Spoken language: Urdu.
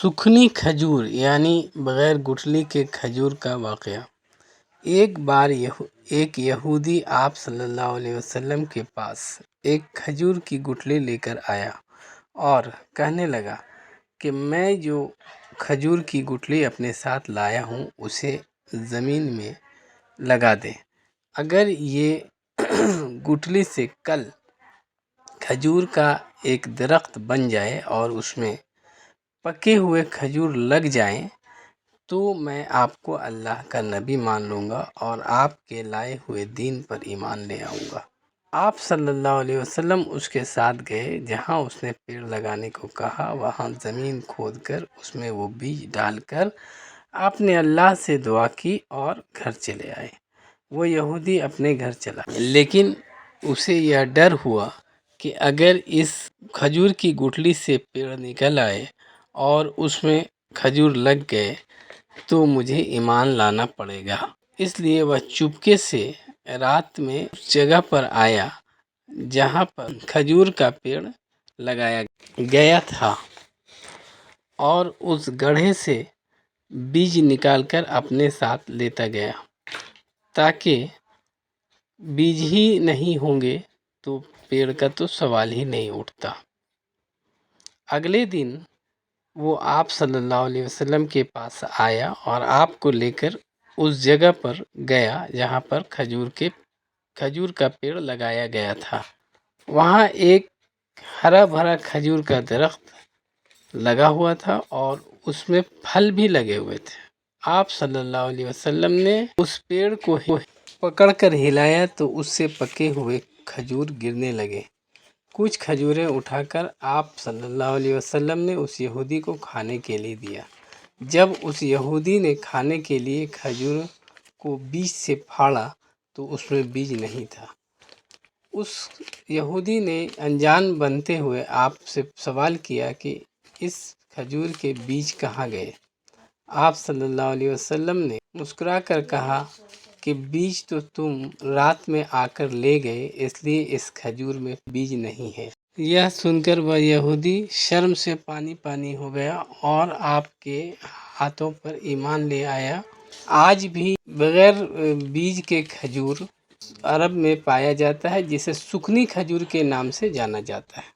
سُکھنی کھجور یعنی بغیر گٹھلی کے کھجور کا واقعہ۔ ایک بار ایک یہودی آپ صلی اللہ علیہ وسلم کے پاس ایک کھجور کی گٹھلی لے کر آیا اور کہنے لگا کہ میں جو کھجور کی گٹھلی اپنے ساتھ لایا ہوں اسے زمین میں لگا دیں۔ اگر یہ گٹھلی سے کل کھجور کا ایک درخت بن جائے اور اس میں پکے ہوئے کھجور لگ جائیں تو میں آپ کو اللہ کا نبی مان لوں گا اور آپ کے لائے ہوئے دین پر ایمان لے آؤں گا۔ آپ صلی اللہ علیہ وسلم اس کے ساتھ گئے، جہاں اس نے پیڑ لگانے کو کہا وہاں زمین کھود کر اس میں وہ بیج ڈال کر آپ نے اللہ سے دعا کی اور گھر چلے آئے۔ وہ یہودی اپنے گھر چلا لیکن اسے یہ ڈر ہوا کہ اگر اس کھجور کی گٹھلی سے پیڑ نکل آئے اور اس میں کھجور لگ گئے تو مجھے ایمان لانا پڑے گا۔ اس لیے وہ چپکے سے رات میں اس جگہ پر آیا جہاں پر کھجور کا پیڑ لگایا گیا تھا اور اس گڑھے سے بیج نکال کر اپنے ساتھ لیتا گیا تاکہ بیج ہی نہیں ہوں گے تو پیڑ کا تو سوال ہی نہیں اٹھتا۔ اگلے دن وہ آپ صلی اللہ علیہ وسلم کے پاس آیا اور آپ کو لے کر اس جگہ پر گیا جہاں پر کھجور کا پیڑ لگایا گیا تھا۔ وہاں ایک ہرا بھرا کھجور کا درخت لگا ہوا تھا اور اس میں پھل بھی لگے ہوئے تھے۔ آپ صلی اللہ علیہ وسلم نے اس پیڑ کو پکڑ کر ہلایا تو اس سے پکے ہوئے کھجور گرنے لگے۔ کچھ کھجوریں اٹھا کر آپ صلی اللہ علیہ وسلم نے اس یہودی کو کھانے کے لیے دیا۔ جب اس یہودی نے کھانے کے لیے کھجور کو بیج سے پھاڑا تو اس میں بیج نہیں تھا۔ اس یہودی نے انجان بنتے ہوئے آپ سے سوال کیا کہ اس کھجور کے بیج کہاں گئے؟ آپ صلی اللہ علیہ وسلم نے مسکرا کر کہا کہ بیج تو تم رات میں آ کر لے گئے، اس لیے اس کھجور میں بیج نہیں ہے۔ یہ سن کر وہ یہودی شرم سے پانی پانی ہو گیا اور آپ کے ہاتھوں پر ایمان لے آیا۔ آج بھی بغیر بیج کے کھجور عرب میں پایا جاتا ہے جسے سُکھنی کھجور کے نام سے جانا جاتا ہے۔